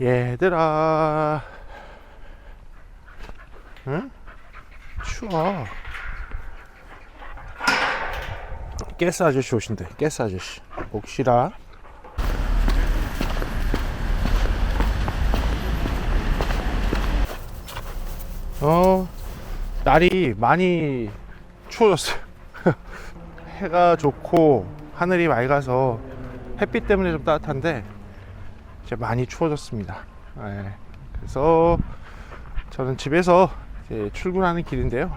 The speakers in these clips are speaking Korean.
얘들아, 응? 추워. 가스 아저씨 오신대. 가스 아저씨 옥시라. 날이 많이 추워졌어요. 해가 좋고 하늘이 맑아서 햇빛 때문에 좀 따뜻한데 이제 많이 추워졌습니다. 네, 그래서 저는 집에서 이제 출근하는 길인데요.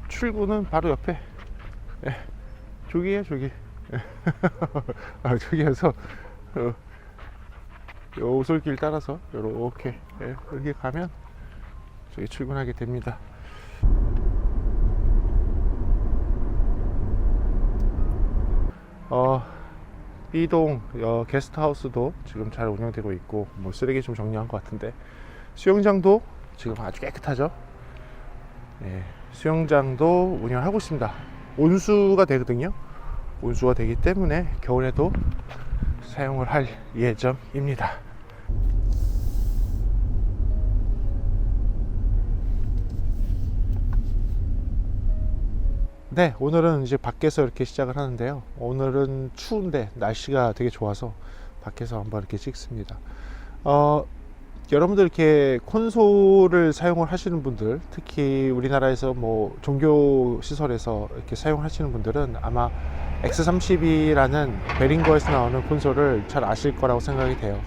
출구는 바로 옆에, 네, 저기에요, 저기. 저기에서 요 오솔길 따라서 요렇게, 여기 가면 저기 출근하게 됩니다. B동 게스트하우스도 지금 잘 운영되고 있고, 뭐 쓰레기 좀 정리한 것 같은데, 수영장도 지금 아주 깨끗하죠. 네, 수영장도 운영하고 있습니다. 온수가 되거든요. 온수가 되기 때문에 겨울에도 사용을 할 예정입니다. 네, 오늘은 이제 밖에서 이렇게 시작을 하는데요. 오늘은 추운데 날씨가 되게 좋아서 밖에서 한번 이렇게 찍습니다. 여러분들 이렇게 콘솔을 사용을 하시는 분들, 특히 우리나라에서 뭐 종교 시설에서 이렇게 사용하시는 분들은 아마 X32라는 베링거에서 나오는 콘솔을 잘 아실 거라고 생각이 돼요.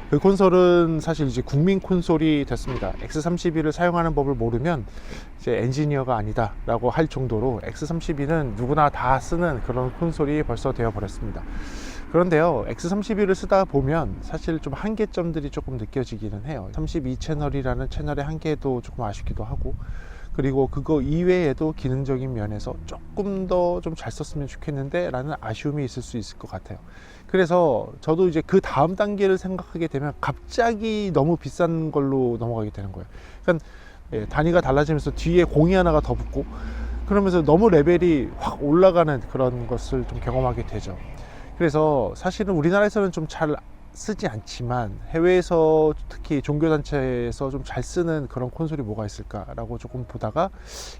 그 콘솔은 사실 이제 국민 콘솔이 됐습니다. X32를 사용하는 법을 모르면 이제 엔지니어가 아니다 라고 할 정도로 X32는 누구나 다 쓰는 그런 콘솔이 벌써 되어 버렸습니다. 그런데요, X32를 쓰다 보면 사실 좀 한계점들이 조금 느껴지기는 해요. 32 채널이라는 채널의 한계도 조금 아쉽기도 하고, 그리고 그거 이외에도 기능적인 면에서 조금 더 좀 잘 썼으면 좋겠는데 라는 아쉬움이 있을 수 있을 것 같아요. 그래서 저도 이제 그 다음 단계를 생각하게 되면 갑자기 너무 비싼 걸로 넘어가게 되는 거예요. 그러니까 단위가 달라지면서 뒤에 공이 하나가 더 붙고, 그러면서 너무 레벨이 확 올라가는 그런 것을 좀 경험하게 되죠. 그래서 사실은 우리나라에서는 좀 잘 쓰지 않지만 해외에서 특히 종교단체에서 좀 잘 쓰는 그런 콘솔이 뭐가 있을까라고 조금 보다가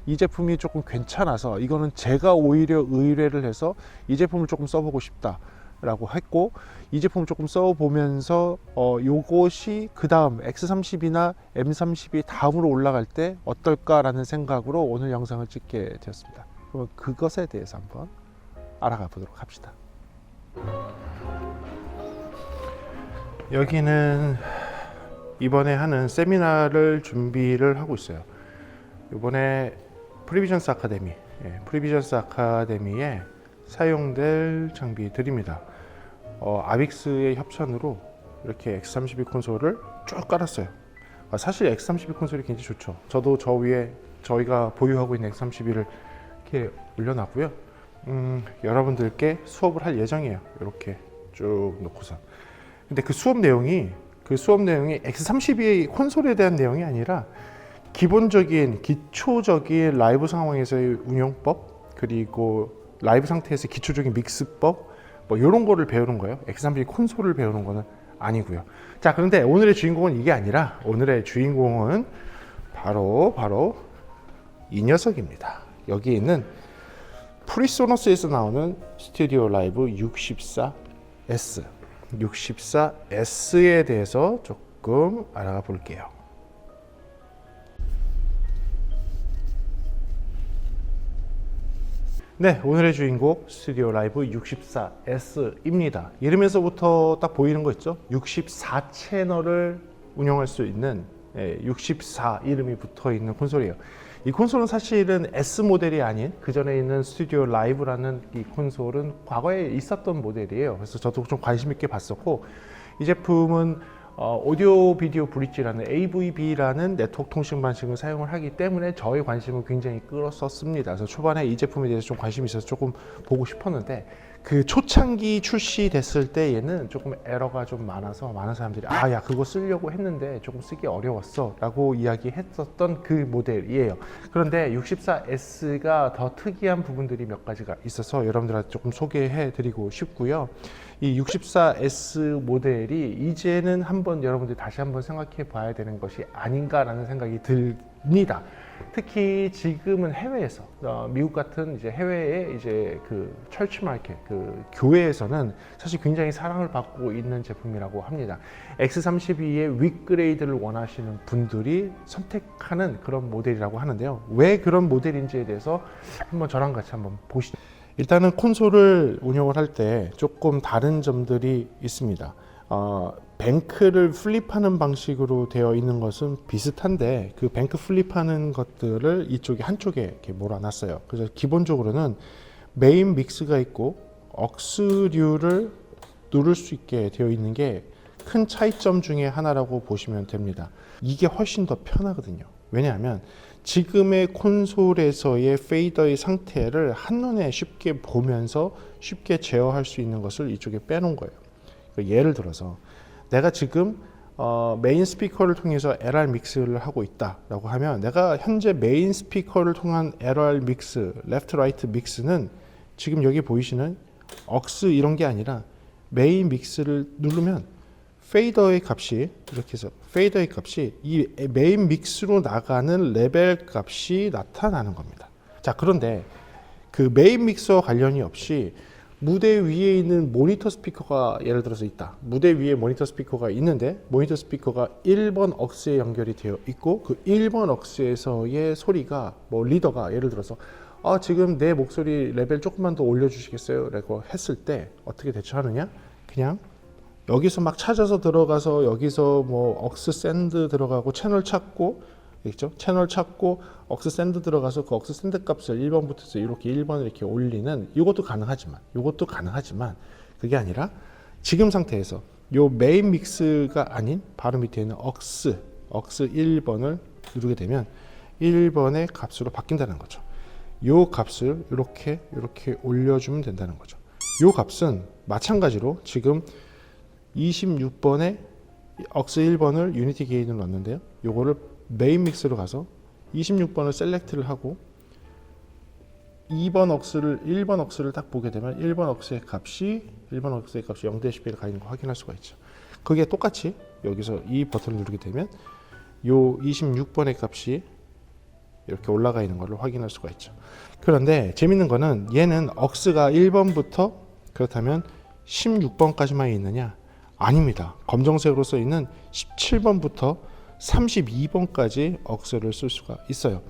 이 제품이 조금 괜찮아서 이거는 제가 오히려 의뢰를 해서 이 제품을 조금 써보고 싶다 라고 했고, 이 제품을 조금 써보면서 요것이 그 다음 X30이나 M30이 다음으로 올라갈 때 어떨까 라는 생각으로 오늘 영상을 찍게 되었습니다. 그럼 그것에 대해서 한번 알아가 보도록 합시다. 여기는 이번에 하는 세미나를 준비를 하고 있어요. 이번에 프리비전스 아카데미, 프리비전스 아카데미에 사용될 장비들입니다. 아빅스의 협찬으로 이렇게 X32 콘솔을 쭉 깔았어요. 사실 X32 콘솔이 굉장히 좋죠. 저도 저 위에 저희가 보유하고 있는 X32를 이렇게 올려놨고요. 여러분들께 수업을 할 예정이에요. 이렇게 쭉 놓고선. 근데 그 수업 내용이 X32 콘솔에 대한 내용이 아니라 기본적인 기초적인 라이브 상황에서의 운영법, 그리고 라이브 상태에서 기초적인 믹스법, 뭐 이런 거를 배우는 거예요. X32 콘솔을 배우는 거는 아니고요. 자, 그런데 오늘의 주인공은 이게 아니라 오늘의 주인공은 바로 이 녀석입니다. 여기 있는 프리소너스에서 나오는 스튜디오 라이브 64S에 대해서 조금 알아가 볼게요. 네, 오늘의 주인공 스튜디오 라이브 64S입니다. 이름에서부터 딱 보이는 거 있죠? 64 채널을 운영할 수 있는 64 이름이 붙어 있는 콘솔이에요. 이 콘솔은 사실은 S 모델이 아닌 그 전에 있는 스튜디오 라이브라는 이 콘솔은 과거에 있었던 모델이에요. 그래서 저도 좀 관심 있게 봤었고, 이 제품은 오디오 비디오 브릿지라는 AVB라는 네트워크 통신 방식을 사용을 하기 때문에 저의 관심을 굉장히 끌었었습니다. 그래서 초반에 이 제품에 대해서 좀 관심이 있어서 조금 보고 싶었는데, 그 초창기 출시됐을 때 얘는 조금 에러가 좀 많아서 많은 사람들이 아, 야, 그거 쓰려고 했는데 조금 쓰기 어려웠어 라고 이야기했었던 그 모델이에요. 그런데 64S가 더 특이한 부분들이 몇 가지가 있어서 여러분들한테 조금 소개해 드리고 싶고요. 이 64S 모델이 이제는 한번 여러분들이 다시 한번 생각해 봐야 되는 것이 아닌가라는 생각이 듭니다. 특히 지금은 해외에서 미국 같은 이제 해외의 이제 그 철치 마켓 그 교회에서는 사실 굉장히 사랑을 받고 있는 제품이라고 합니다. X32의 윗그레이드를 원하시는 분들이 선택하는 그런 모델이라고 하는데요. 왜 그런 모델인지에 대해서 한번 저랑 같이 한번 보시죠. 일단은 콘솔을 운영을 할 때 조금 다른 점들이 있습니다. 뱅크를 플립하는 방식으로 되어 있는 것은 비슷한데 그 뱅크 플립하는 것들을 이쪽에 한쪽에 이렇게 몰아놨어요. 그래서 기본적으로는 메인 믹스가 있고 억스류를 누를 수 있게 되어 있는 게 큰 차이점 중에 하나라고 보시면 됩니다. 이게 훨씬 더 편하거든요. 왜냐하면 지금의 콘솔에서의 페이더의 상태를 한눈에 쉽게 보면서 쉽게 제어할 수 있는 것을 이쪽에 빼놓은 거예요. 예를 들어서 내가 지금 메인 스피커를 통해서 LR 믹스를 하고 있다라고 하면 내가 현재 메인 스피커를 통한 LR 믹스, 레프트 라이트 믹스는 지금 여기 보이시는 억스 이런 게 아니라 메인 믹스를 누르면 페이더의 값이 이렇게 해서 페이더의 값이 이 메인 믹스로 나가는 레벨 값이 나타나는 겁니다. 자, 그런데 그 메인 믹스와 관련이 없이 무대 위에 있는 모니터 스피커가 예를 들어서 있다. 무대 위에 모니터 스피커가 있는데 모니터 스피커가 1번 억스에 연결이 되어 있고 그 1번 억스에서의 소리가 뭐 리더가 예를 들어서 지금 내 목소리 레벨 조금만 더 올려주시겠어요? 라고 했을 때 어떻게 대처하느냐? 그냥 여기서 막 찾아서 들어가서 여기서 뭐 억스 샌드 들어가고 채널 찾고 있죠? 채널 찾고 억스 샌드 들어가서 그 억스 샌드 값을 1번부터 해서 이렇게 1번을 이렇게 올리는 이것도 가능하지만 그게 아니라 지금 상태에서 요 메인 믹스가 아닌 바로 밑에 있는 억스 1번을 누르게 되면 1번의 값으로 바뀐다는 거죠. 요 값을 이렇게 올려주면 된다는 거죠. 요 값은 마찬가지로 지금 26번에 억스 1번을 유니티 게인으로 넣었는데요. 요거를 메인 믹스로 가서 26번을 셀렉트를 하고 1번 억스를 딱 보게 되면 1번 억스의 값이 0dB에 가 있는 거 확인할 수가 있죠. 그게 똑같이 여기서 이 버튼을 누르게 되면 요 26번의 값이 이렇게 올라가 있는 것을 확인할 수가 있죠. 그런데 재밌는 거는 얘는 억스가 1번부터 그렇다면 16번까지만 있느냐? 아닙니다. 검정색으로 써 있는 17번부터 32번까지 억스를 쓸 수가 있어요.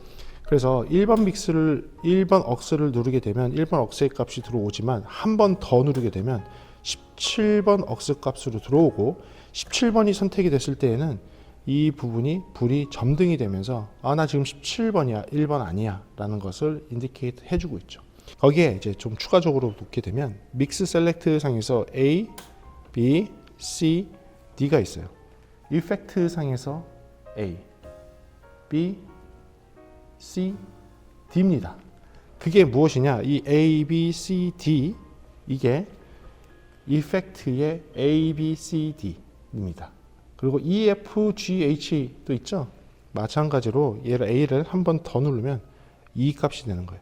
그래서 1번 억스를 누르게 되면 1번 억스의 값이 들어오지만 한 번 더 누르게 되면 17번 억스 값으로 들어오고 17번이 선택이 됐을 때에는 이 부분이 불이 점등이 되면서 나 지금 17번이야 1번 아니야 라는 것을 인디케이트 해주고 있죠. 거기에 이제 좀 추가적으로 놓게 되면 믹스 셀렉트 상에서 A, B, C, D가 있어요. 이펙트 상에서 A, B, C, D입니다. 그게 무엇이냐? 이 A, B, C, D 이게 이펙트의 A, B, C, D입니다. 그리고 E, F, G, H도 있죠. 마찬가지로 얘를 A를 한 번 더 누르면 E 값이 되는 거예요.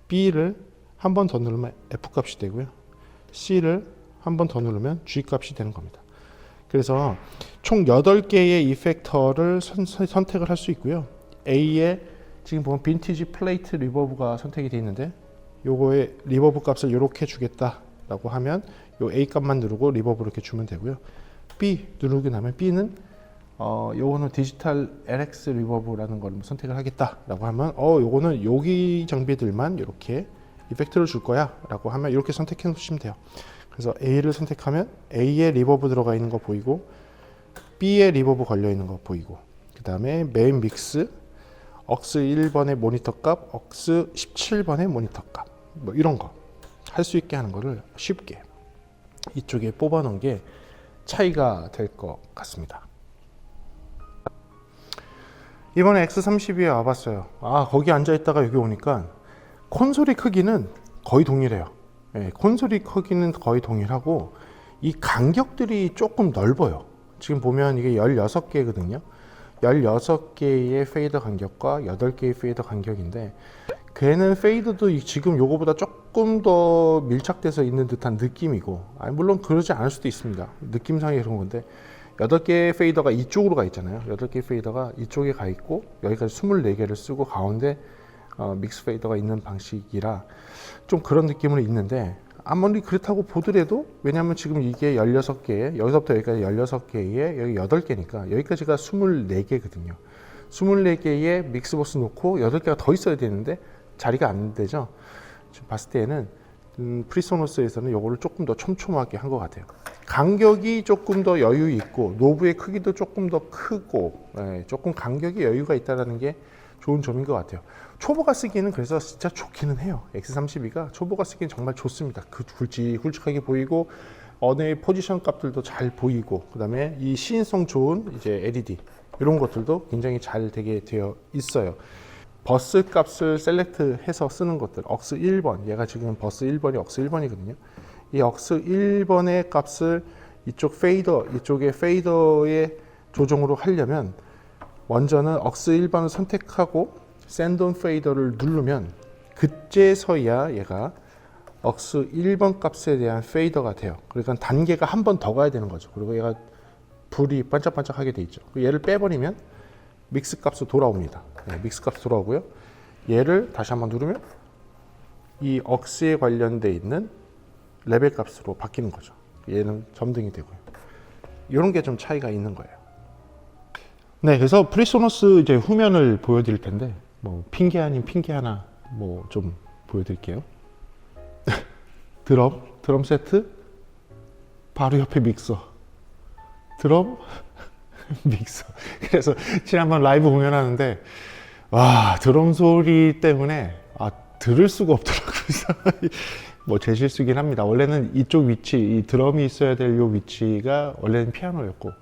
B를 한 번 더 누르면 F 값이 되고요. C를 한 번 더 누르면 G 값이 되는 겁니다. 그래서 총 8개의 이펙터를 선택을 할 수 있고요. A에 지금 보면 빈티지 플레이트 리버브가 선택이 되어 있는데 요거의 리버브 값을 이렇게 주겠다라고 하면 요 A 값만 누르고 리버브 이렇게 주면 되고요. B 누르고 나면 B는 요거는 디지털 LX 리버브라는 걸 선택을 하겠다라고 하면 요거는 여기 장비들만 이렇게 이펙트를 줄 거야 라고 하면 이렇게 선택해 놓으시면 돼요. 그래서 A를 선택하면 A에 리버브 들어가 있는 거 보이고 B에 리버브 걸려 있는 거 보이고 그 다음에 메인 믹스 억스 1번의 모니터 값, 억스 17번의 모니터 값 뭐 이런 거 할 수 있게 하는 거를 쉽게 이쪽에 뽑아 놓은 게 차이가 될 것 같습니다. 이번에 X32에 와봤어요. 거기 앉아 있다가 여기 오니까 콘솔의 크기는 거의 동일해요. 예, 콘솔이 크기는 거의 동일하고 이 간격들이 조금 넓어요. 지금 보면 이게 16개거든요. 16개의 페이더 간격과 8개의 페이더 간격인데 걔는 페이더도 지금 요거보다 조금 더 밀착돼서 있는 듯한 느낌이고, 물론 그러지 않을 수도 있습니다. 느낌상의 그런 건데 8개의 페이더가 이쪽으로 가 있잖아요. 8개의 페이더가 이쪽에 가 있고 여기까지 24개를 쓰고 가운데 믹스 페이더가 있는 방식이라 좀 그런 느낌은 있는데, 아무리 그렇다고 보더라도, 왜냐하면 지금 이게 16개에 여기서부터 여기까지 16개에 여기 8개니까 여기까지가 24개거든요 24개의 믹스버스 놓고 8개가 더 있어야 되는데 자리가 안 되죠. 지금 봤을 때는 프리소너스에서는 요거를 조금 더 촘촘하게 한 것 같아요. 간격이 조금 더 여유 있고 노브의 크기도 조금 더 크고, 조금 간격이 여유가 있다는 게 좋은 점인 것 같아요. 초보가 쓰기에는 그래서 진짜 좋기는 해요. X32가 초보가 쓰기엔 정말 좋습니다. 굵직굵직하게 보이고 언어의 포지션 값들도 잘 보이고, 그 다음에 이 시인성 좋은 이제 LED 이런 것들도 굉장히 잘 되게 되어 있어요. 버스 값을 셀렉트해서 쓰는 것들, 억스 1번, 얘가 지금 버스 1번이 억스 1번이거든요. 이 억스 1번의 값을 이쪽 페이더, 이쪽의 페이더의 조정으로 하려면 먼저는 억스 1번을 선택하고 샌드온 페이더를 누르면 그제서야 얘가 억스 1번 값에 대한 페이더가 돼요. 그러니까 단계가 한 번 더 가야 되는 거죠. 그리고 얘가 불이 반짝반짝하게 돼 있죠. 얘를 빼버리면 믹스 값으로 돌아옵니다. 믹스 값으로 돌아오고요. 얘를 다시 한번 누르면 이 억스에 관련돼 있는 레벨 값으로 바뀌는 거죠. 얘는 점등이 되고요. 이런 게 좀 차이가 있는 거예요. 네, 그래서 프리소너스 이제 후면을 보여드릴 텐데, 뭐 핑계 아닌 핑계 하나 뭐 좀 보여드릴게요. 드럼 세트, 바로 옆에 믹서, 드럼, 믹서. 그래서 지난번 라이브 공연하는데 와, 드럼 소리 때문에 들을 수가 없더라고요. 뭐 제 실수긴 합니다. 원래는 이쪽 위치, 이 드럼이 있어야 될 이 위치가 원래는 피아노였고,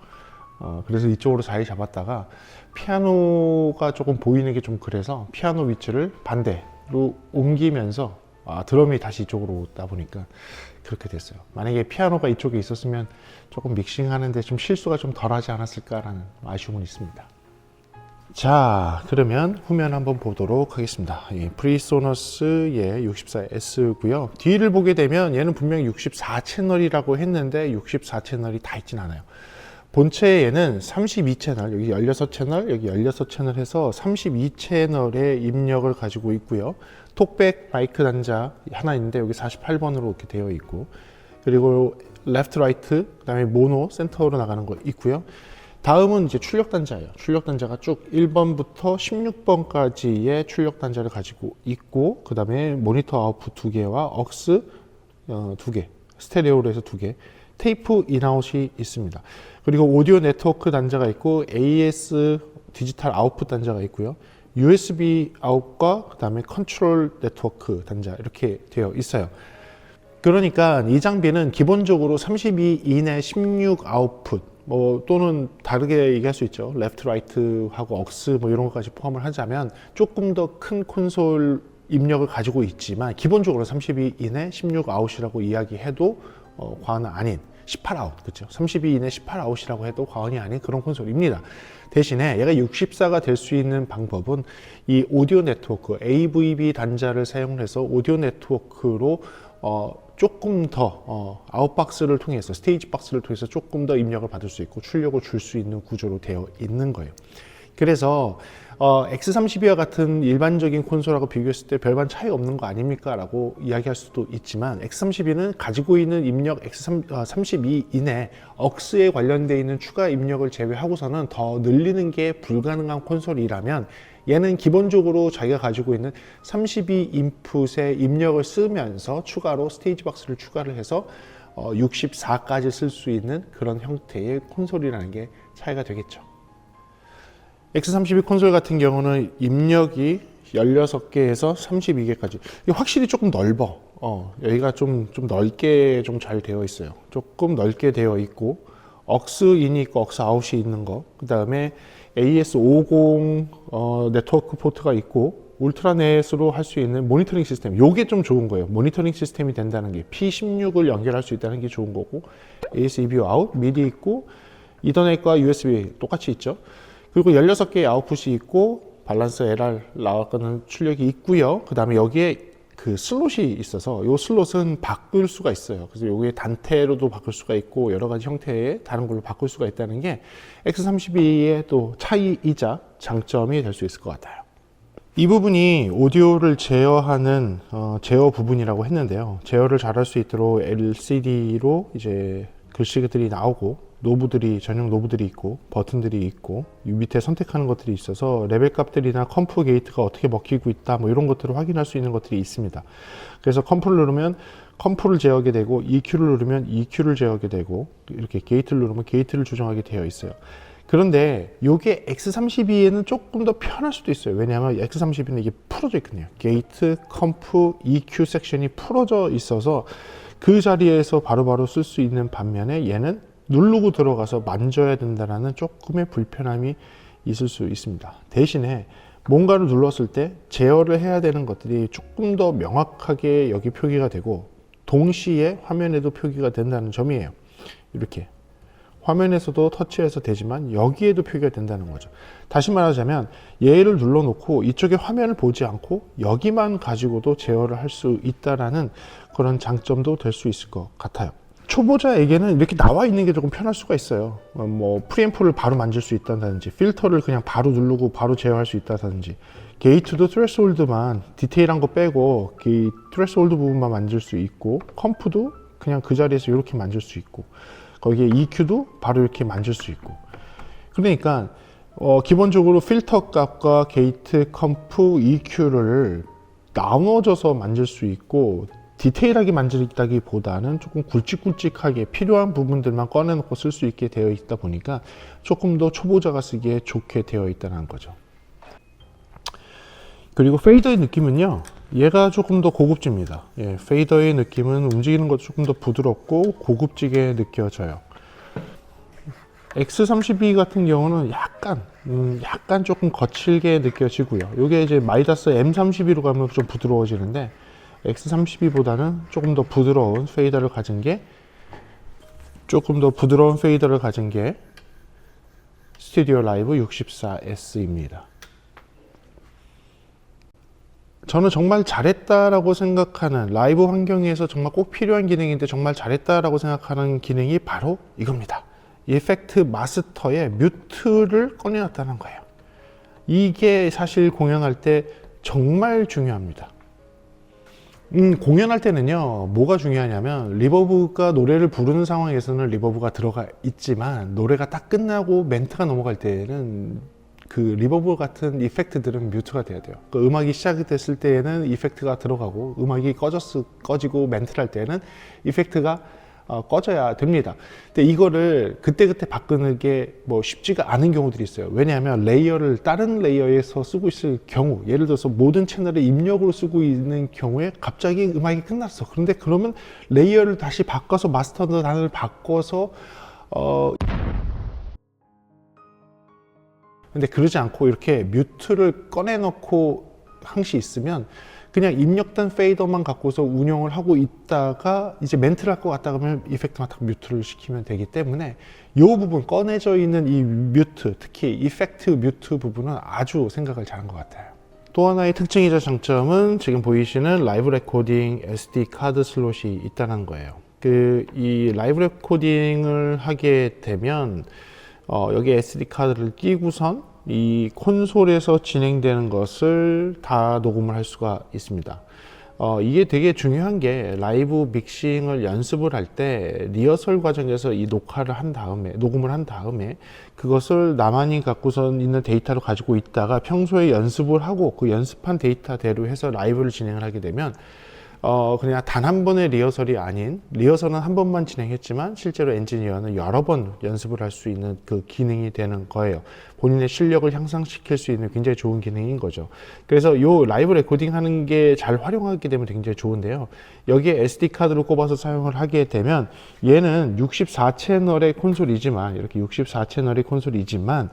그래서 이쪽으로 자리 잡았다가 피아노가 조금 보이는 게 좀 그래서 피아노 위치를 반대로 옮기면서 드럼이 다시 이쪽으로 오다 보니까 그렇게 됐어요. 만약에 피아노가 이쪽에 있었으면 조금 믹싱하는데 좀 실수가 좀 덜하지 않았을까라는 아쉬움은 있습니다. 자, 그러면 후면 한번 보도록 하겠습니다. 프리소너스의 64S고요. 뒤를 보게 되면 얘는 분명히 64 채널이라고 했는데 64 채널이 다 있진 않아요. 본체에 얘는 32채널, 여기 16채널, 여기 16채널 해서 32채널의 입력을 가지고 있고요. 톡백 마이크 단자 하나 있는데 여기 48번으로 이렇게 되어 있고, 그리고 레프트 라이트, 그다음에 모노 센터로 나가는 거 있고요. 다음은 이제 출력 단자예요. 출력 단자가 쭉 1번부터 16번까지의 출력 단자를 가지고 있고, 그 다음에 모니터 아웃풋 2개와 억스 2개, 스테레오로 해서 2개, 테이프 인아웃이 있습니다. 그리고 오디오 네트워크 단자가 있고 AS 디지털 아웃풋 단자가 있고요. USB 아웃과 그 다음에 컨트롤 네트워크 단자 이렇게 되어 있어요. 그러니까 이 장비는 기본적으로 32 인의 16 아웃풋, 뭐 또는 다르게 얘기할 수 있죠. 레프트 라이트하고 억스 뭐 이런 것까지 포함을 하자면 조금 더 큰 콘솔 입력을 가지고 있지만 기본적으로 32 인의 16 아웃이라고 이야기해도 과언은 아닌 18 아웃, 그렇죠? 32 인의 18 아웃이라고 해도 과언이 아닌 그런 콘솔입니다. 대신에 얘가 64가 될 수 있는 방법은 이 오디오 네트워크 AVB 단자를 사용해서 오디오 네트워크로 조금 더 아웃박스를 통해서, 스테이지 박스를 통해서 조금 더 입력을 받을 수 있고 출력을 줄 수 있는 구조로 되어 있는 거예요. 그래서 X32와 같은 일반적인 콘솔하고 비교했을 때 별반 차이 없는 거 아닙니까? 라고 이야기할 수도 있지만 X32는 가지고 있는 입력 X32 이내 억스에 관련되어 있는 추가 입력을 제외하고서는 더 늘리는 게 불가능한 콘솔이라면 얘는 기본적으로 자기가 가지고 있는 32 인풋의 입력을 쓰면서 추가로 스테이지 박스를 추가를 해서 64까지 쓸 수 있는 그런 형태의 콘솔이라는 게 차이가 되겠죠. X32 콘솔 같은 경우는 입력이 16개에서 32개까지. 확실히 조금 넓어. 여기가 좀 넓게 좀 잘 되어 있어요. 조금 넓게 되어 있고, 억스 인이 있고 억스 아웃이 있는 거, 그 다음에 AS50 네트워크 포트가 있고, 울트라넷으로 할 수 있는 모니터링 시스템, 요게 좀 좋은 거예요. 모니터링 시스템이 된다는 게 P16을 연결할 수 있다는 게 좋은 거고, AS EVO 아웃, 미디 있고, 이더넷과 USB 똑같이 있죠. 그리고 16개의 아웃풋이 있고, 밸런스 LR 나가는 출력이 있고요. 그 다음에 여기에 그 슬롯이 있어서 이 슬롯은 바꿀 수가 있어요. 그래서 요게 단테로도 바꿀 수가 있고 여러 가지 형태의 다른 걸로 바꿀 수가 있다는 게 X32의 또 차이이자 장점이 될 수 있을 것 같아요. 이 부분이 오디오를 제어하는 제어 부분이라고 했는데요. 제어를 잘할 수 있도록 LCD로 이제 글씨들이 나오고 노브들이 전용 노브들이 있고 버튼들이 있고 이 밑에 선택하는 것들이 있어서 레벨 값들이나 컴프 게이트가 어떻게 먹히고 있다 뭐 이런 것들을 확인할 수 있는 것들이 있습니다. 그래서 컴프를 누르면 컴프를 제어하게 되고 EQ를 누르면 EQ를 제어하게 되고 이렇게 게이트를 누르면 게이트를 조정하게 되어 있어요. 그런데 이게 X32에는 조금 더 편할 수도 있어요. 왜냐하면 X32는 이게 풀어져 있거든요. 게이트, 컴프, EQ 섹션이 풀어져 있어서 그 자리에서 바로바로 쓸 수 있는 반면에 얘는 누르고 들어가서 만져야 된다는 조금의 불편함이 있을 수 있습니다. 대신에 뭔가를 눌렀을 때 제어를 해야 되는 것들이 조금 더 명확하게 여기 표기가 되고 동시에 화면에도 표기가 된다는 점이에요. 이렇게 화면에서도 터치해서 되지만 여기에도 표기가 된다는 거죠. 다시 말하자면 얘를 눌러놓고 이쪽에 화면을 보지 않고 여기만 가지고도 제어를 할 수 있다라는 그런 장점도 될 수 있을 것 같아요. 초보자에게는 이렇게 나와 있는 게 조금 편할 수가 있어요. 뭐 프리앰프를 바로 만질 수 있다든지 필터를 그냥 바로 누르고 바로 제어할 수 있다든지 게이트도 트레스홀드만 디테일한 거 빼고 그 트레스홀드 부분만 만질 수 있고 컴프도 그냥 그 자리에서 이렇게 만질 수 있고 거기에 EQ도 바로 이렇게 만질 수 있고 그러니까 기본적으로 필터 값과 게이트, 컴프, EQ를 나눠져서 만질 수 있고 디테일하게 만들다기보다는 조금 굵직굵직하게 필요한 부분들만 꺼내놓고 쓸 수 있게 되어 있다 보니까 조금 더 초보자가 쓰기에 좋게 되어 있다는 거죠. 그리고 페이더의 느낌은요, 얘가 조금 더 고급집니다. 예, 페이더의 느낌은 움직이는 것도 조금 더 부드럽고 고급지게 느껴져요. X32 같은 경우는 약간 조금 거칠게 느껴지고요. 이게 이제 마이다스 M32로 가면 좀 부드러워지는데 X32보다는 조금 더 부드러운 페이더를 가진 게 스튜디오 라이브 64S입니다. 저는 정말 잘했다라고 생각하는 라이브 환경에서 정말 꼭 필요한 기능인데 정말 잘했다라고 생각하는 기능이 바로 이겁니다. 이펙트 마스터의 뮤트를 꺼내놨다는 거예요. 이게 사실 공연할 때 정말 중요합니다. 공연할 때는요, 뭐가 중요하냐면 리버브가 노래를 부르는 상황에서는 리버브가 들어가 있지만 노래가 딱 끝나고 멘트가 넘어갈 때는 그 리버브 같은 이펙트들은 뮤트가 돼야 돼요. 그 음악이 시작됐을 때에는 이펙트가 들어가고 음악이 꺼지고 멘트를 할 때는 이펙트가 꺼져야 됩니다. 근데 이거를 그때그때 바꾸는 게 뭐 쉽지가 않은 경우들이 있어요. 왜냐하면 레이어를 다른 레이어에서 쓰고 있을 경우, 예를 들어서 모든 채널에 입력으로 쓰고 있는 경우에 갑자기 음악이 끝났어. 그런데 그러면 레이어를 다시 바꿔서 마스터 단을 바꿔서 근데 그러지 않고 이렇게 뮤트를 꺼내놓고 항시 있으면 그냥 입력된 페이더만 갖고서 운영을 하고 있다가 이제 멘트를 할 것 같다 그러면 이펙트만 딱 뮤트를 시키면 되기 때문에 이 부분 꺼내져 있는 이 뮤트, 특히 이펙트 뮤트 부분은 아주 생각을 잘한 것 같아요. 또 하나의 특징이자 장점은 지금 보이시는 라이브 레코딩 SD 카드 슬롯이 있다는 거예요. 이 라이브 레코딩을 하게 되면 여기 SD 카드를 끼고선 이 콘솔에서 진행되는 것을 다 녹음을 할 수가 있습니다. 이게 되게 중요한 게 라이브 믹싱을 연습을 할 때 리허설 과정에서 이 녹음을 한 다음에 그것을 나만이 갖고선 있는 데이터로 가지고 있다가 평소에 연습을 하고 그 연습한 데이터대로 해서 라이브를 진행을 하게 되면 그냥 단 한 번의 리허설이 아닌, 리허설은 한 번만 진행했지만 실제로 엔지니어는 여러 번 연습을 할 수 있는 그 기능이 되는 거예요. 본인의 실력을 향상시킬 수 있는 굉장히 좋은 기능인 거죠. 그래서 이 라이브 레코딩 하는 게 잘 활용하게 되면 굉장히 좋은데요. 여기에 SD카드로 꼽아서 사용을 하게 되면 얘는 64채널의 콘솔이지만 이렇게 64채널의 콘솔이지만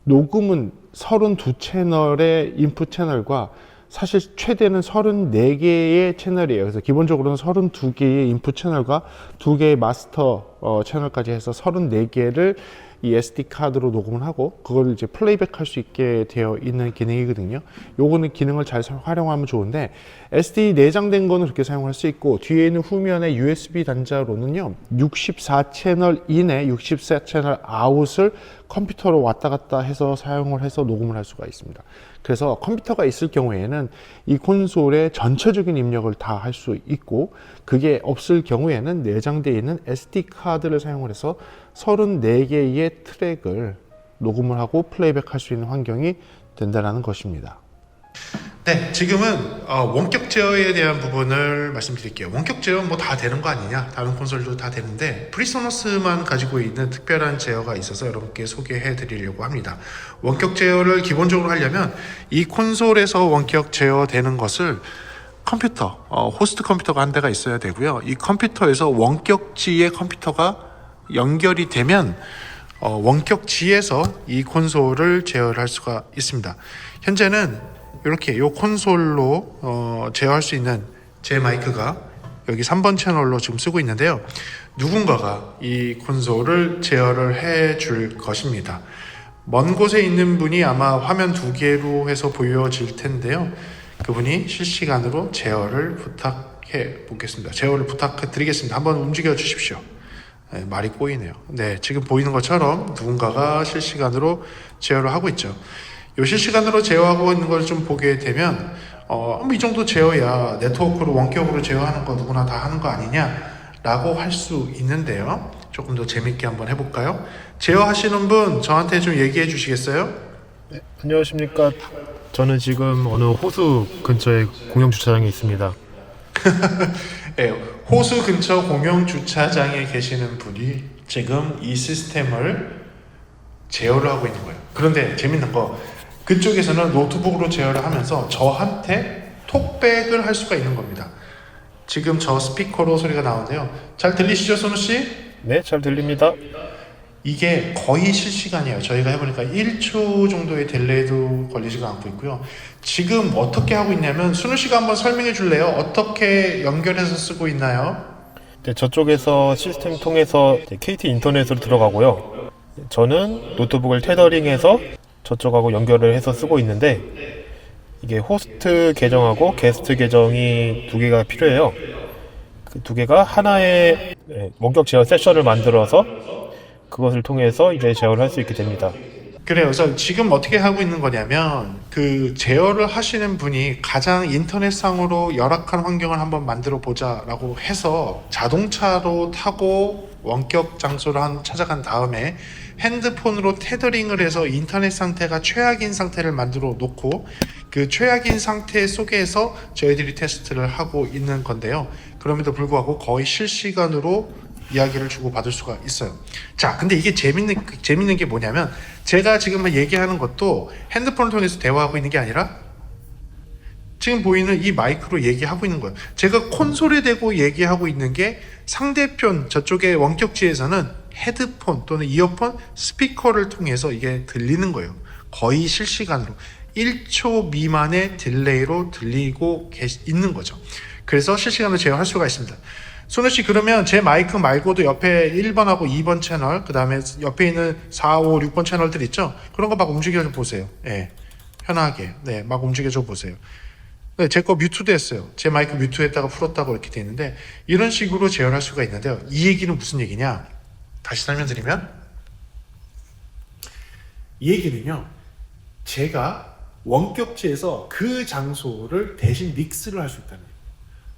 녹음은 32채널의 인풋 채널과 사실 최대는 34개의 채널이에요. 그래서 기본적으로는 32개의 인풋 채널과 2개의 마스터 채널까지 해서 34개를 이 SD 카드로 녹음을 하고 그걸 이제 플레이백 할 수 있게 되어 있는 기능이거든요. 요거는 기능을 잘 활용하면 좋은데, SD 내장된 거는 그렇게 사용할 수 있고, 뒤에 있는 후면의 USB 단자로는요 64채널 인에 64채널 아웃을 컴퓨터로 왔다 갔다 해서 사용을 해서 녹음을 할 수가 있습니다. 그래서 컴퓨터가 있을 경우에는 이 콘솔의 전체적인 입력을 다 할 수 있고, 그게 없을 경우에는 내장되어 있는 SD 카드를 사용을 해서 34개의 트랙을 녹음을 하고 플레이백 할 수 있는 환경이 된다는 것입니다. 네, 지금은 원격 제어에 대한 부분을 말씀드릴게요. 원격 제어는 뭐 다 되는 거 아니냐? 다른 콘솔도 다 되는데 프리소너스만 가지고 있는 특별한 제어가 있어서 여러분께 소개해 드리려고 합니다. 원격 제어를 기본적으로 하려면 이 콘솔에서 원격 제어되는 것을 컴퓨터, 호스트 컴퓨터가 한 대가 있어야 되고요. 이 컴퓨터에서 원격지의 컴퓨터가 연결이 되면 원격지에서 이 콘솔을 제어를 할 수가 있습니다. 현재는 이렇게 이 콘솔로 제어할 수 있는 제 마이크가 여기 3번 채널로 지금 쓰고 있는데요. 누군가가 이 콘솔을 제어를 해 줄 것입니다. 먼 곳에 있는 분이 아마 화면 2개로 해서 보여질 텐데요. 그분이 실시간으로 제어를 부탁해 보겠습니다. 제어를 부탁해 드리겠습니다. 한번 움직여 주십시오. 네, 말이 꼬이네요. 네, 지금 보이는 것처럼 누군가가 실시간으로 제어를 하고 있죠. 이 실시간으로 제어하고 있는 걸 좀 보게 되면 이 정도 제어야 네트워크로 원격으로 제어하는 거 누구나 다 하는 거 아니냐 라고 할 수 있는데요. 조금 더 재밌게 한번 해볼까요? 제어하시는 분 저한테 좀 얘기해 주시겠어요? 네, 안녕하십니까. 저는 지금 어느 호수 근처에 공영 주차장에 있습니다. 네, 호수 근처 공영 주차장에 계시는 분이 지금 이 시스템을 제어를 하고 있는 거예요. 그런데 재밌는 거, 그쪽에서는 노트북으로 제어를 하면서 저한테 톡백을 할 수가 있는 겁니다. 지금 저 스피커로 소리가 나오는데요. 잘 들리시죠, 선우 씨? 네, 잘 들립니다. 이게 거의 실시간이에요. 저희가 해보니까 1초 정도의 딜레이도 걸리지가 않고 있고요. 지금 어떻게 하고 있냐면 순우 씨가 한번 설명해 줄래요? 어떻게 연결해서 쓰고 있나요? 네, 저쪽에서 시스템 통해서 KT 인터넷으로 들어가고요. 저는 노트북을 테더링해서 저쪽하고 연결을 해서 쓰고 있는데, 이게 호스트 계정하고 게스트 계정이 2개가 필요해요. 그 2개가 하나의 원격 제어 세션을 만들어서 그것을 통해서 이제 제어를 할 수 있게 됩니다. 그래요. 그래서 지금 어떻게 하고 있는 거냐면, 그 제어를 하시는 분이 가장 인터넷상으로 열악한 환경을 한번 만들어 보자라고 해서 자동차로 타고 원격 장소를 찾아간 다음에 핸드폰으로 테더링을 해서 인터넷 상태가 최악인 상태를 만들어 놓고 그 최악인 상태 속에서 저희들이 테스트를 하고 있는 건데요. 그럼에도 불구하고 거의 실시간으로 이야기를 주고받을 수가 있어요. 자, 근데 이게 재밌는 게 뭐냐면, 제가 지금 얘기하는 것도 핸드폰을 통해서 대화하고 있는 게 아니라 지금 보이는 이 마이크로 얘기하고 있는 거예요. 제가 콘솔에 대고 얘기하고 있는 게 상대편 저쪽의 원격지에서는 헤드폰 또는 이어폰 스피커를 통해서 이게 들리는 거예요. 거의 실시간으로 1초 미만의 딜레이로 들리고 있는 거죠. 그래서 실시간으로 제어할 수가 있습니다. 손우 씨, 그러면 제 마이크 말고도 옆에 1번하고 2번 채널, 그 다음에 옆에 있는 4, 5, 6번 채널들 있죠? 그런 거 막 움직여줘 보세요. 네, 편하게. 네, 막 움직여줘 보세요. 네, 제 거 뮤트도 했어요. 제 마이크 뮤트했다가 풀었다고 이렇게 돼 있는데, 이런 식으로 제어할 수가 있는데요. 이 얘기는 무슨 얘기냐? 다시 설명드리면, 이 얘기는요, 제가 원격지에서 그 장소를 대신 믹스를 할 수 있다는 거예요.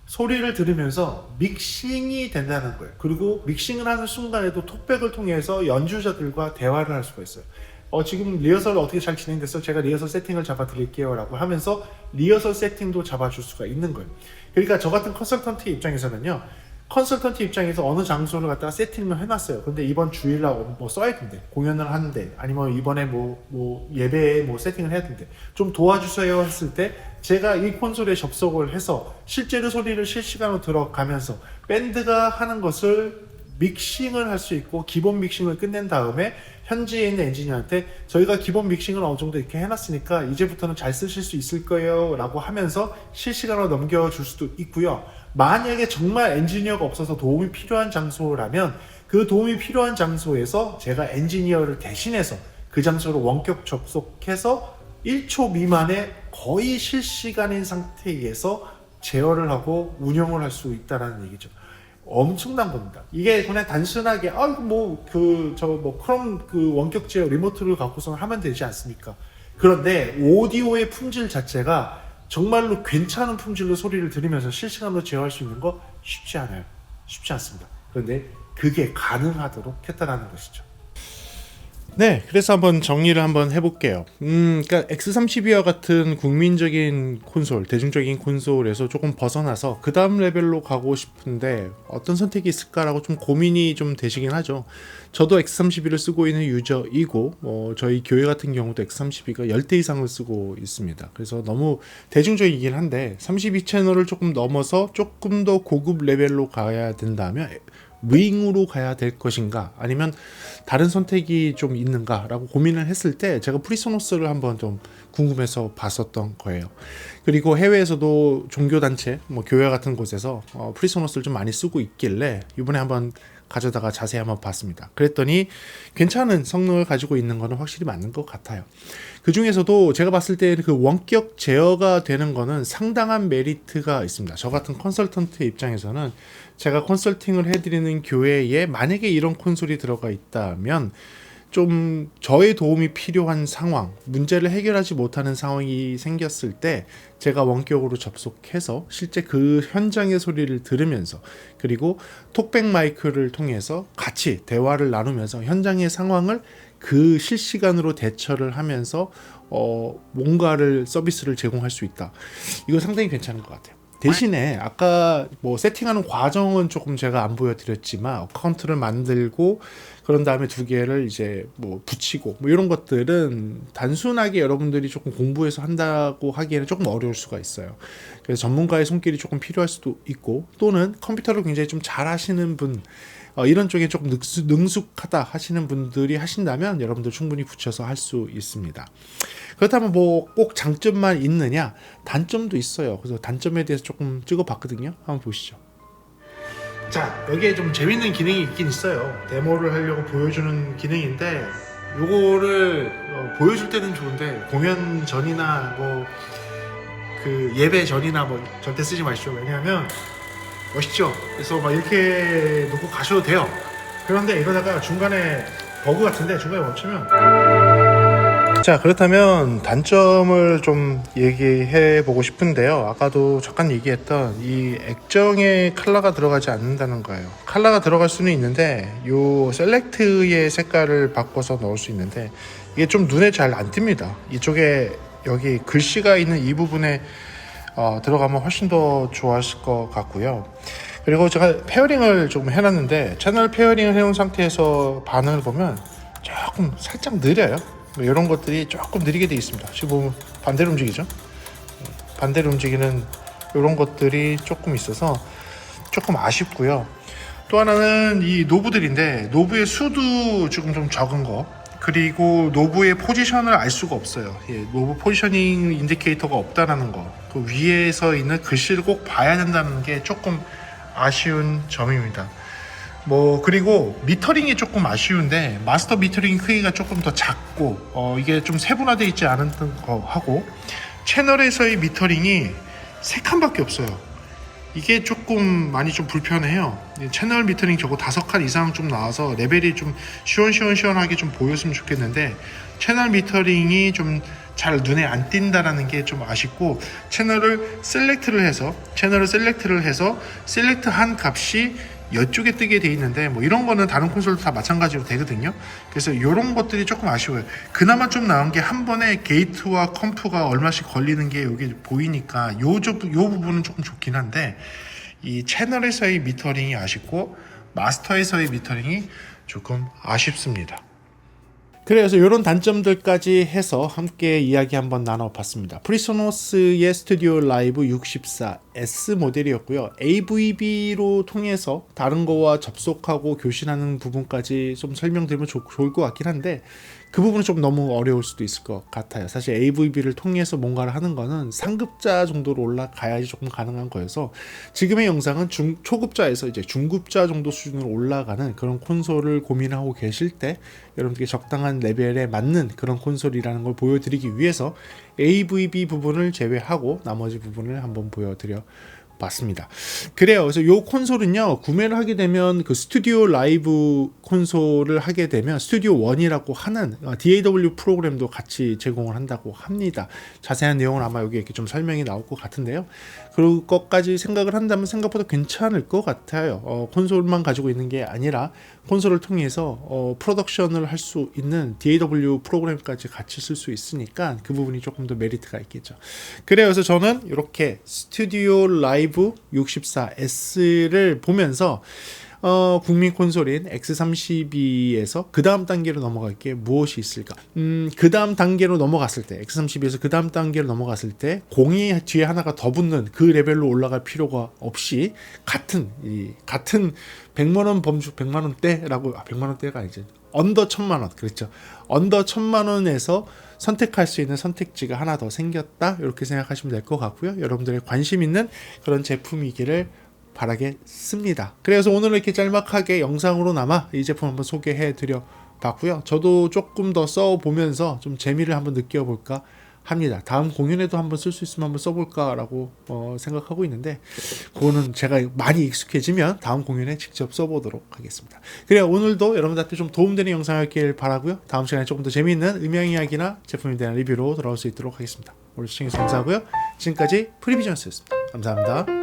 소리를 들으면서 믹싱이 된다는 거예요. 그리고 믹싱을 하는 순간에도 톡백을 통해서 연주자들과 대화를 할 수가 있어요. 지금 리허설 어떻게 잘 진행됐어? 제가 리허설 세팅을 잡아 드릴게요 라고 하면서 리허설 세팅도 잡아줄 수가 있는 거예요. 그러니까 저 같은 컨설턴트 입장에서는요, 컨설턴트 입장에서 어느 장소를 갖다가 세팅을 해놨어요. 근데 이번 주일날 뭐 써야 된대, 공연을 하는데, 아니면 이번에 뭐 예배에 뭐 세팅을 해야 된대, 좀 도와주세요 했을 때 제가 이 콘솔에 접속을 해서 실제로 소리를 실시간으로 들어가면서 밴드가 하는 것을 믹싱을 할 수 있고 기본 믹싱을 끝낸 다음에 현지에 있는 엔지니어한테 저희가 기본 믹싱을 어느 정도 이렇게 해놨으니까 이제부터는 잘 쓰실 수 있을 거예요 라고 하면서 실시간으로 넘겨줄 수도 있고요. 만약에 정말 엔지니어가 없어서 도움이 필요한 장소라면 그 도움이 필요한 장소에서 제가 엔지니어를 대신해서 그 장소로 원격 접속해서 1초 미만의 거의 실시간인 상태에서 제어를 하고 운영을 할 수 있다는 얘기죠. 엄청난 겁니다. 이게 그냥 단순하게 크롬 원격 제어 리모트를 갖고서 하면 되지 않습니까? 그런데 오디오의 품질 자체가 정말로 괜찮은 품질로 소리를 들으면서 실시간으로 제어할 수 있는 거 쉽지 않아요. 쉽지 않습니다. 그런데 그게 가능하도록 했다라는 것이죠. 네, 그래서 한번 정리를 한번 해볼게요. 그러니까 X32와 같은 국민적인 콘솔, 대중적인 콘솔에서 조금 벗어나서 그 다음 레벨로 가고 싶은데 어떤 선택이 있을까라고 좀 고민이 좀 되시긴 하죠. 저도 X32를 쓰고 있는 유저이고 저희 교회 같은 경우도 X32가 10대 이상을 쓰고 있습니다. 그래서 너무 대중적이긴 한데 32 채널을 조금 넘어서 조금 더 고급 레벨로 가야 된다면 윙으로 가야 될 것인가 아니면 다른 선택이 좀 있는가 라고 고민을 했을 때 제가 프리소노스를 한번 좀 궁금해서 봤었던 거예요. 그리고 해외에서도 종교단체 교회 같은 곳에서 프리소노스를 좀 많이 쓰고 있길래 이번에 한번 가져다가 자세히 한번 봤습니다. 그랬더니 괜찮은 성능을 가지고 있는 거는 확실히 맞는 것 같아요. 그 중에서도 제가 봤을 때 그 원격 제어가 되는 거는 상당한 메리트가 있습니다. 저 같은 컨설턴트의 입장에서는 제가 컨설팅을 해드리는 교회에 만약에 이런 콘솔이 들어가 있다면 좀 저의 도움이 필요한 상황, 문제를 해결하지 못하는 상황이 생겼을 때 제가 원격으로 접속해서 실제 그 현장의 소리를 들으면서 그리고 톡백 마이크를 통해서 같이 대화를 나누면서 현장의 상황을 그 실시간으로 대처를 하면서 뭔가를 서비스를 제공할 수 있다. 이거 상당히 괜찮은 것 같아요. 대신에 아까 세팅하는 과정은 조금 제가 안 보여드렸지만 어카운트를 만들고 그런 다음에 두 개를 이제 붙이고 이런 것들은 단순하게 여러분들이 조금 공부해서 한다고 하기에는 조금 어려울 수가 있어요. 그래서 전문가의 손길이 조금 필요할 수도 있고 또는 컴퓨터를 굉장히 좀 잘 하시는 분 이런 쪽에 조금 능숙하다 하시는 분들이 하신다면 여러분들 충분히 붙여서 할 수 있습니다. 그렇다면 꼭 장점만 있느냐? 단점도 있어요. 그래서 단점에 대해서 조금 찍어봤거든요. 한번 보시죠. 자, 여기에 좀 재밌는 기능이 있긴 있어요. 데모를 하려고 보여주는 기능인데 요거를 보여줄 때는 좋은데 공연 전이나 그 예배 전이나 절대 쓰지 마시죠. 왜냐하면 멋있죠? 그래서 이렇게 놓고 가셔도 돼요. 그런데 이러다가 중간에 버그 같은데 중간에 멈추면 자, 그렇다면 단점을 좀 얘기해 보고 싶은데요. 아까도 잠깐 얘기했던 이 액정에 컬러가 들어가지 않는다는 거예요. 컬러가 들어갈 수는 있는데 요 셀렉트의 색깔을 바꿔서 넣을 수 있는데 이게 좀 눈에 잘 안 띕니다. 이쪽에 여기 글씨가 있는 이 부분에 들어가면 훨씬 더 좋아하실 것 같고요. 그리고 제가 페어링을 좀 해놨는데 채널 페어링을 해놓은 상태에서 반응을 보면 조금 살짝 느려요. 이런 것들이 조금 느리게 되어 있습니다. 지금 보면 반대로 움직이죠. 반대로 움직이는 이런 것들이 조금 있어서 조금 아쉽고요. 또 하나는 이 노브들인데 노브의 수도 지금 좀 적은 거 그리고 노브의 포지션을 알 수가 없어요. 노브 포지셔닝 인디케이터가 없다라는 거, 그 위에서 있는 글씨를 꼭 봐야 된다는 게 조금 아쉬운 점입니다. 그리고 미터링이 조금 아쉬운데 마스터 미터링 크기가 조금 더 작고 이게 좀 세분화되어 있지 않은 거 하고 채널에서의 미터링이 3칸밖에 없어요. 이게 조금 많이 좀 불편해요. 채널 미터링 저거 5칸 이상 좀 나와서 레벨이 좀 시원하게 좀 보였으면 좋겠는데 채널 미터링이 좀 잘 눈에 안 띈다라는 게 좀 아쉽고 채널을 셀렉트를 해서 셀렉트한 값이 이쪽에 뜨게 돼 있는데 이런 거는 다른 콘솔도 다 마찬가지로 되거든요. 그래서 이런 것들이 조금 아쉬워요. 그나마 좀 나은 게 한 번에 게이트와 컴프가 얼마씩 걸리는 게 여기 보이니까 요 부분은 조금 좋긴 한데 이 채널에서의 미터링이 아쉽고 마스터에서의 미터링이 조금 아쉽습니다. 그래서 이런 단점들까지 해서 함께 이야기 한번 나눠봤습니다. 프리소노스의 스튜디오 라이브 64 S 모델이었고요. AVB로 통해서 다른 거와 접속하고 교신하는 부분까지 좀 설명드리면 좋을 것 같긴 한데 그 부분은 좀 너무 어려울 수도 있을 것 같아요. 사실 AVB를 통해서 뭔가를 하는 거는 상급자 정도로 올라가야지 조금 가능한 거여서 지금의 영상은 초급자에서 이제 중급자 정도 수준으로 올라가는 그런 콘솔을 고민하고 계실 때 여러분들께 적당한 레벨에 맞는 그런 콘솔이라는 걸 보여드리기 위해서 AVB 부분을 제외하고 나머지 부분을 한번 보여드려 봤습니다. 그래요. 그래서 요 콘솔은요, 구매를 하게 되면 그 스튜디오 라이브 콘솔을 하게 되면 스튜디오 1이라고 하는 DAW 프로그램도 같이 제공을 한다고 합니다. 자세한 내용은 아마 여기 이렇게 좀 설명이 나올 것 같은데요. 그것까지 생각을 한다면 생각보다 괜찮을 것 같아요. 콘솔만 가지고 있는 게 아니라 콘솔을 통해서 프로덕션을 할 수 있는 DAW 프로그램까지 같이 쓸 수 있으니까 그 부분이 조금 더 메리트가 있겠죠. 그래서 저는 이렇게 스튜디오 라이브 64S를 보면서 국민 콘솔인 X32에서 그 다음 단계로 넘어갈 게 무엇이 있을까? 그 다음 단계로 넘어갔을 때, X32에서 그 다음 단계로 넘어갔을 때, 공이 뒤에 하나가 더 붙는 그 레벨로 올라갈 필요가 없이 같은 100만원 범주, 100만원대라고, 100만원대가 아니지. 언더 1000만원, 그렇죠. 언더 1000만원에서 선택할 수 있는 선택지가 하나 더 생겼다. 이렇게 생각하시면 될 것 같고요. 여러분들의 관심 있는 그런 제품이기를 바라겠습니다. 그래서 오늘은 이렇게 짤막하게 영상으로나마 이 제품 한번 소개해 드려 봤고요. 저도 조금 더 써보면서 좀 재미를 한번 느껴볼까 합니다. 다음 공연에도 한번 쓸 수 있으면 한번 써볼까라고 생각하고 있는데 그거는 제가 많이 익숙해지면 다음 공연에 직접 써보도록 하겠습니다. 그래요. 오늘도 여러분들한테 좀 도움되는 영상이었길 바라고요. 다음 시간에 조금 더 재미있는 음향 이야기나 제품에 대한 리뷰로 돌아올 수 있도록 하겠습니다. 오늘 시청해주셔서 감사하고요. 지금까지 프리비전스였습니다. 감사합니다.